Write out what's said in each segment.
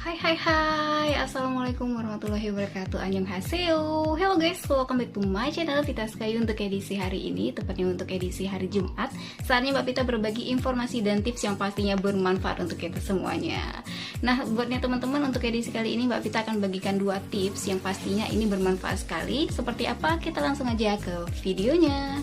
Hai, Assalamualaikum warahmatullahi wabarakatuh. Annyeonghaseyo. Hello guys, welcome back to my channel Pita Sky untuk edisi hari ini, tepatnya untuk edisi hari Jumat. Saatnya Mbak Pita berbagi informasi dan tips yang pastinya bermanfaat untuk kita semuanya. Nah, buatnya teman-teman, untuk edisi kali ini Mbak Pita akan bagikan 2 tips yang pastinya ini bermanfaat sekali. Seperti apa? Kita langsung aja ke videonya.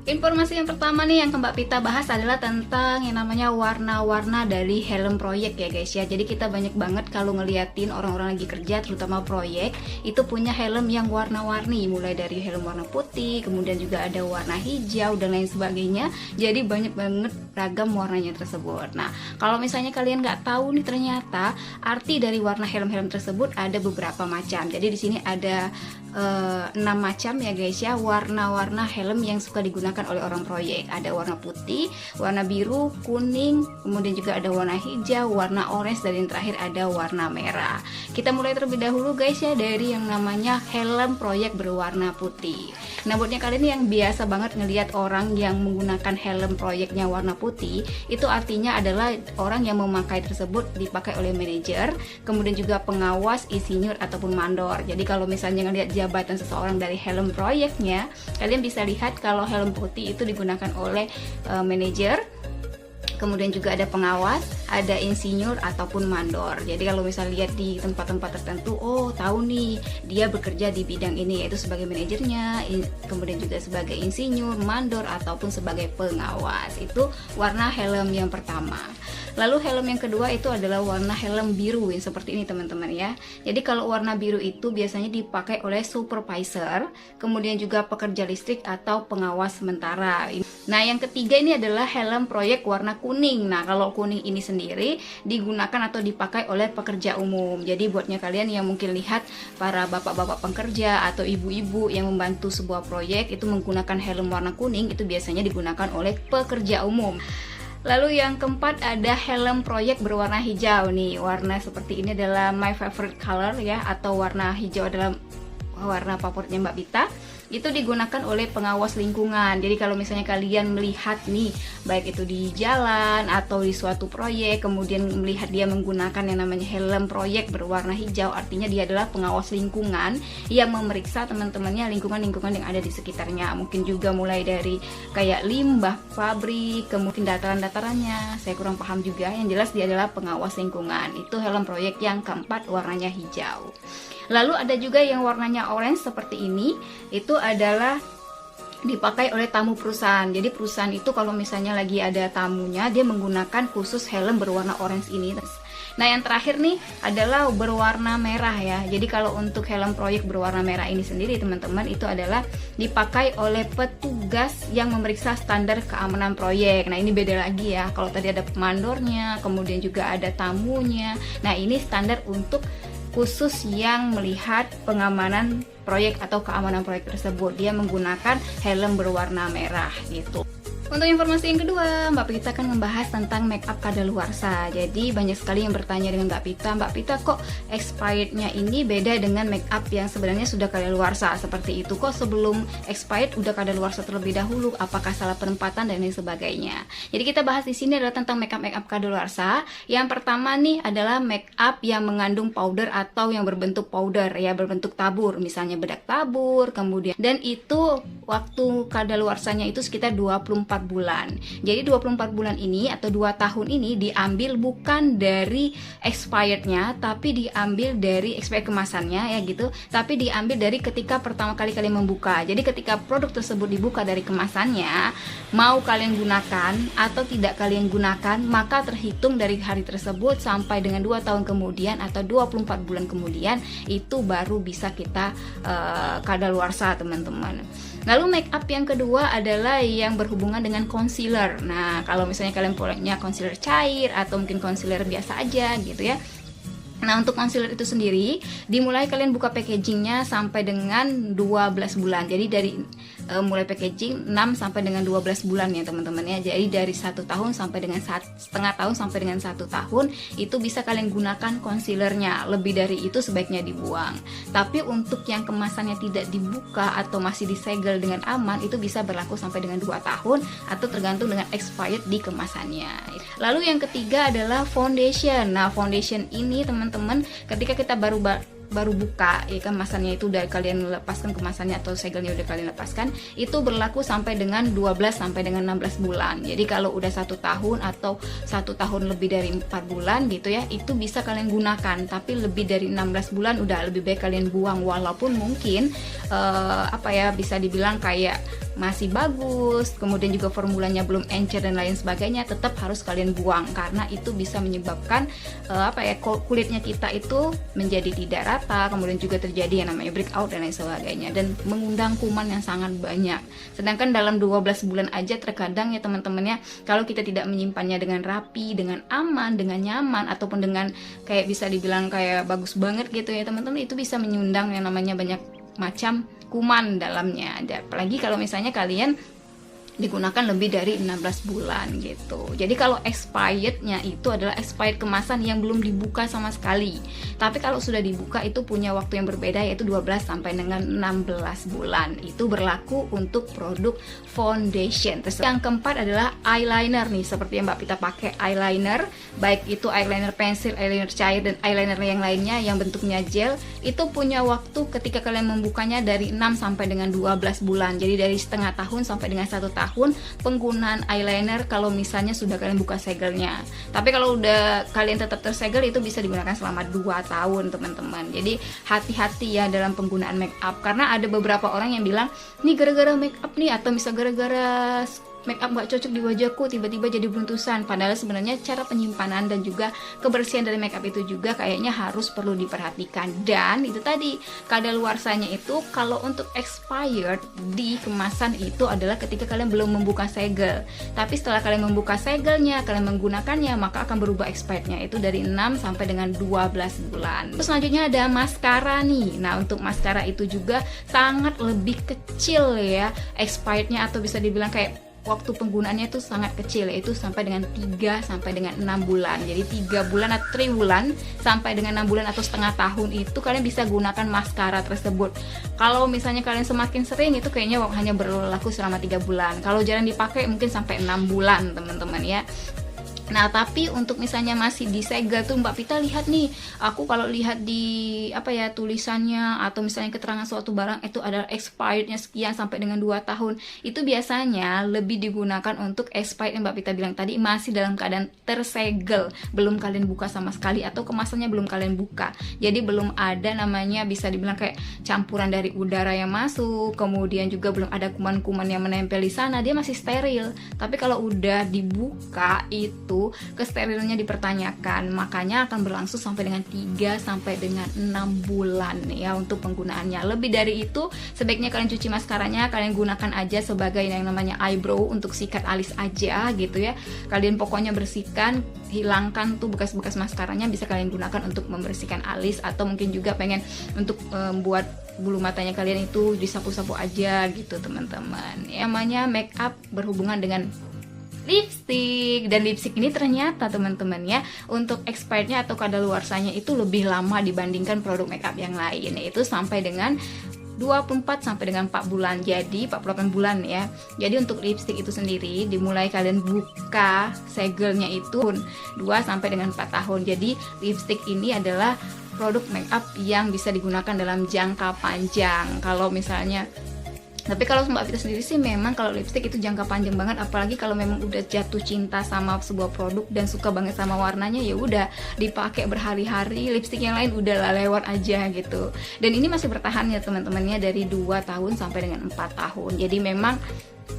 Informasi yang pertama nih yang Mbak Pita bahas adalah tentang yang namanya warna-warna dari helm proyek ya guys ya. Jadi kita banyak banget kalau ngeliatin orang-orang lagi kerja, terutama proyek, itu punya helm yang warna-warni, mulai dari helm warna putih, kemudian juga ada warna hijau dan lain sebagainya. Jadi banyak banget ragam warnanya tersebut. Nah, kalau misalnya kalian nggak tahu nih, ternyata arti dari warna helm-helm tersebut ada beberapa macam. Jadi di sini ada 6 macam ya guys ya, warna-warna helm yang suka digunakan oleh orang proyek. Ada warna putih, warna biru, kuning, kemudian juga ada warna hijau, warna orange, dan yang terakhir ada warna merah. Kita mulai terlebih dahulu guys ya dari yang namanya helm proyek berwarna putih. Nah, buatnya kalian yang biasa banget ngelihat orang yang menggunakan helm proyeknya warna putih, itu artinya adalah orang yang memakai tersebut dipakai oleh manajer, kemudian juga pengawas, insinyur ataupun mandor. Jadi kalau misalnya ngelihat jabatan seseorang dari helm proyeknya, kalian bisa lihat kalau helm putih itu digunakan oleh manajer, kemudian juga ada pengawas, ada insinyur ataupun mandor. Jadi kalau misalnya lihat di tempat-tempat tertentu, oh tahu nih dia bekerja di bidang ini, yaitu sebagai manajernya, kemudian juga sebagai insinyur, mandor ataupun sebagai pengawas. Itu warna helm yang pertama. Lalu helm yang kedua itu adalah warna helm biru yang seperti ini teman-teman ya. Jadi kalau warna biru itu biasanya dipakai oleh supervisor, kemudian juga pekerja listrik atau pengawas sementara. Nah, yang ketiga ini adalah helm proyek warna kuning. Nah, kalau kuning ini sendiri digunakan atau dipakai oleh pekerja umum. Jadi buatnya kalian yang mungkin lihat para bapak-bapak pekerja atau ibu-ibu yang membantu sebuah proyek itu menggunakan helm warna kuning, itu biasanya digunakan oleh pekerja umum. Lalu yang keempat ada helm proyek berwarna hijau nih. Warna seperti ini adalah my favorite color ya, atau warna hijau adalah warna favoritnya Mbak Pita. Itu digunakan oleh pengawas lingkungan. Jadi kalau misalnya kalian melihat nih, baik itu di jalan atau di suatu proyek, kemudian melihat dia menggunakan yang namanya helm proyek berwarna hijau, artinya dia adalah pengawas lingkungan yang memeriksa teman-temannya lingkungan-lingkungan yang ada di sekitarnya. Mungkin juga mulai dari kayak limbah pabrik, kemudian dataran-datarannya, saya kurang paham juga. Yang jelas dia adalah pengawas lingkungan. Itu helm proyek yang keempat, warnanya hijau. Lalu ada juga yang warnanya orange seperti ini, itu adalah dipakai oleh tamu perusahaan. Jadi perusahaan itu kalau misalnya lagi ada tamunya, dia menggunakan khusus helm berwarna orange ini. Nah, yang terakhir nih adalah berwarna merah ya. Jadi kalau untuk helm proyek berwarna merah ini sendiri teman-teman, itu adalah dipakai oleh petugas yang memeriksa standar keamanan proyek. Nah, ini beda lagi ya. Kalau tadi ada mandornya, kemudian juga ada tamunya. Nah, ini standar untuk khusus yang melihat pengamanan proyek atau keamanan proyek tersebut. Dia menggunakan helm berwarna merah gitu. Untuk informasi yang kedua, Mbak Pita akan membahas tentang make up kadaluarsa. Jadi banyak sekali yang bertanya dengan Mbak Pita kok expirednya ini beda dengan make up yang sebenarnya sudah kadaluarsa seperti itu. Kok sebelum expired udah kadaluarsa terlebih dahulu? Apakah salah penempatan dan lain sebagainya? Jadi kita bahas di sini adalah tentang make up kadaluarsa. Yang pertama nih adalah make up yang mengandung powder atau yang berbentuk powder ya, berbentuk tabur, misalnya bedak tabur, kemudian, dan itu waktu kadaluarsanya itu sekitar 24 bulan. Jadi 24 bulan ini atau 2 tahun ini diambil bukan dari expirednya, tapi diambil dari expired kemasannya ya gitu, tapi diambil dari ketika pertama kali kalian membuka. Jadi ketika produk tersebut dibuka dari kemasannya, mau kalian gunakan atau tidak kalian gunakan, maka terhitung dari hari tersebut sampai dengan 2 tahun kemudian atau 24 bulan kemudian, itu baru bisa kita kadaluarsa teman-teman. Lalu make up yang kedua adalah yang berhubungan dengan concealer. Nah, kalau misalnya kalian punya concealer cair atau mungkin concealer biasa aja gitu ya. Nah, untuk concealer itu sendiri dimulai kalian buka packagingnya sampai dengan 12 bulan. Jadi dari mulai packaging 6 sampai dengan 12 bulan ya teman-teman ya. Jadi dari 1 tahun sampai dengan setengah tahun sampai dengan 1 tahun itu bisa kalian gunakan concealernya. Lebih dari itu sebaiknya dibuang. Tapi untuk yang kemasannya tidak dibuka atau masih disegel dengan aman, itu bisa berlaku sampai dengan 2 tahun atau tergantung dengan expired di kemasannya. Lalu yang ketiga adalah foundation. Nah, foundation ini teman-teman ketika kita baru buka ya kemasannya itu udah kalian lepaskan kemasannya atau segelnya udah kalian lepaskan, itu berlaku sampai dengan 12 sampai dengan 16 bulan. Jadi kalau udah 1 tahun atau 1 tahun lebih dari 4 bulan gitu ya, itu bisa kalian gunakan. Tapi lebih dari 16 bulan udah lebih baik kalian buang, walaupun mungkin bisa dibilang kayak masih bagus, kemudian juga formulanya belum encer dan lain sebagainya, tetap harus kalian buang karena itu bisa menyebabkan kulitnya kita itu menjadi tidak rata, kemudian juga terjadi yang namanya breakout dan lain sebagainya, dan mengundang kuman yang sangat banyak. Sedangkan dalam 12 bulan aja terkadang ya teman-teman ya, kalau kita tidak menyimpannya dengan rapi, dengan aman, dengan nyaman, ataupun dengan kayak bisa dibilang kayak bagus banget gitu ya teman-teman, itu bisa menyundang yang namanya banyak macam kuman dalamnya. Apalagi kalau misalnya kalian digunakan lebih dari 16 bulan gitu. Jadi kalau expirednya itu adalah expired kemasan yang belum dibuka sama sekali. Tapi kalau sudah dibuka itu punya waktu yang berbeda, yaitu 12 sampai dengan 16 bulan. Itu berlaku untuk produk foundation. Terus yang keempat adalah eyeliner nih, seperti yang Mbak Pita pakai eyeliner, baik itu eyeliner pensil, eyeliner cair, dan eyeliner yang lainnya yang bentuknya gel, itu punya waktu ketika kalian membukanya dari 6 sampai dengan 12 bulan. Jadi dari setengah tahun sampai dengan 1 tahun penggunaan eyeliner kalau misalnya sudah kalian buka segelnya. Tapi kalau udah kalian tetap tersegel, itu bisa digunakan selama 2 tahun teman-teman. Jadi hati-hati ya dalam penggunaan make up, karena ada beberapa orang yang bilang nih gara-gara make up nih, atau misal gara-gara make up gak cocok di wajahku tiba-tiba jadi beruntusan. Padahal sebenarnya cara penyimpanan dan juga kebersihan dari make up itu juga kayaknya harus perlu diperhatikan. Dan itu tadi kadaluarsanya itu kalau untuk expired di kemasan itu adalah ketika kalian belum membuka segel. Tapi setelah kalian membuka segelnya, kalian menggunakannya, maka akan berubah expirednya itu dari 6 sampai dengan 12 bulan. Terus selanjutnya ada maskara nih. Nah, untuk maskara itu juga sangat lebih kecil ya expirednya, atau bisa dibilang kayak waktu penggunaannya itu sangat kecil, yaitu sampai dengan 3 sampai dengan 6 bulan. Jadi 3 bulan atau 3 bulan sampai dengan 6 bulan atau setengah tahun itu kalian bisa gunakan maskara tersebut. Kalau misalnya kalian semakin sering, itu kayaknya hanya berlaku selama 3 bulan. Kalau jarang dipakai mungkin sampai 6 bulan teman-teman ya. Nah, tapi untuk misalnya masih disegel tuh Mbak Pita lihat nih, aku kalau lihat di tulisannya atau misalnya keterangan suatu barang itu ada expirednya sekian sampai dengan 2 tahun, itu biasanya lebih digunakan untuk expired yang Mbak Pita bilang tadi, masih dalam keadaan tersegel, belum kalian buka sama sekali atau kemasannya belum kalian buka. Jadi belum ada namanya bisa dibilang kayak campuran dari udara yang masuk, kemudian juga belum ada kuman-kuman yang menempel di sana, dia masih steril. Tapi kalau udah dibuka itu kesterilnya dipertanyakan, makanya akan berlangsung sampai dengan 3 sampai dengan 6 bulan ya untuk penggunaannya. Lebih dari itu sebaiknya kalian cuci maskaranya, kalian gunakan aja sebagai yang namanya eyebrow untuk sikat alis aja gitu ya. Kalian pokoknya bersihkan, hilangkan tuh bekas-bekas maskaranya, bisa kalian gunakan untuk membersihkan alis, atau mungkin juga pengen untuk membuat bulu matanya kalian itu disapu-sapu aja gitu teman-teman. Namanya make up berhubungan dengan lipstick, dan lipstick ini ternyata teman-teman ya untuk expirednya atau kadaluarsanya itu lebih lama dibandingkan produk makeup yang lain, yaitu sampai dengan 24 sampai dengan 4 bulan. Jadi 48 bulan ya. Jadi untuk lipstick itu sendiri dimulai kalian buka segelnya itu 2 sampai dengan 4 tahun. Jadi lipstick ini adalah produk makeup yang bisa digunakan dalam jangka panjang. Tapi kalau Mbak Pita sendiri sih memang kalau lipstick itu jangka panjang banget, apalagi kalau memang udah jatuh cinta sama sebuah produk dan suka banget sama warnanya, ya udah dipakai berhari-hari, lipstick yang lain udahlah lewat aja gitu. Dan ini masih bertahan ya teman-temannya dari 2 tahun sampai dengan 4 tahun. Jadi memang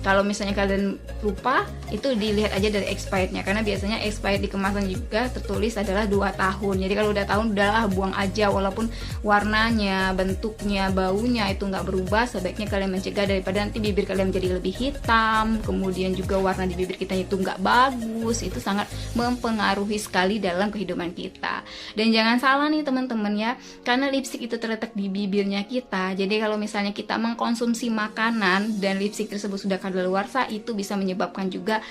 Kalau misalnya kalian lupa, itu dilihat aja dari expirednya, karena biasanya expired di kemasan juga tertulis adalah 2 tahun. Jadi kalau udah tahun, udahlah buang aja, walaupun warnanya, bentuknya, baunya itu nggak berubah. Sebaiknya kalian mencegah daripada nanti bibir kalian menjadi lebih hitam, kemudian juga warna di bibir kita itu nggak bagus. Itu sangat mempengaruhi sekali dalam kehidupan kita. Dan jangan salah nih teman-teman ya, karena lipstick itu terletak di bibirnya kita. Jadi kalau misalnya kita mengkonsumsi makanan dan lipstick tersebut sudah kadaluarsa, itu bisa menyebabkan juga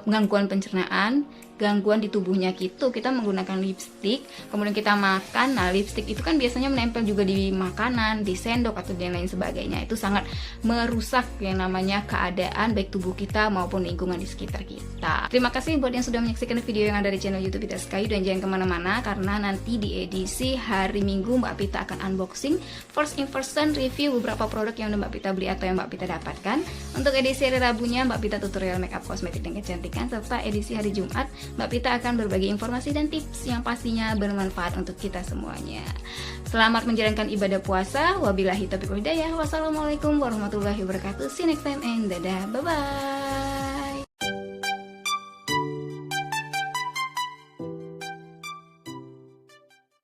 gangguan pencernaan, gangguan di tubuhnya kita menggunakan lipstick, kemudian kita makan. Nah, lipstick itu kan biasanya menempel juga di makanan, di sendok atau dan lain sebagainya. Itu sangat merusak yang namanya keadaan baik tubuh kita maupun lingkungan di sekitar kita. Terima kasih buat yang sudah menyaksikan video yang ada di channel YouTube Pita Sky, dan jangan kemana-mana karena nanti di edisi hari Minggu Mbak Pita akan unboxing first impression review beberapa produk yang udah Mbak Pita beli atau yang Mbak Pita dapatkan. Untuk edisi hari Rabunya Mbak Pita tutorial makeup, kosmetik, dan kecantikan, serta edisi hari Jumat Mbak Pita akan berbagi informasi dan tips yang pastinya bermanfaat untuk kita semuanya. Selamat menjalankan ibadah puasa. Wabillahi taufiq wal hidayah. Wassalamualaikum warahmatullahi wabarakatuh. See you next time and dadah. Bye bye.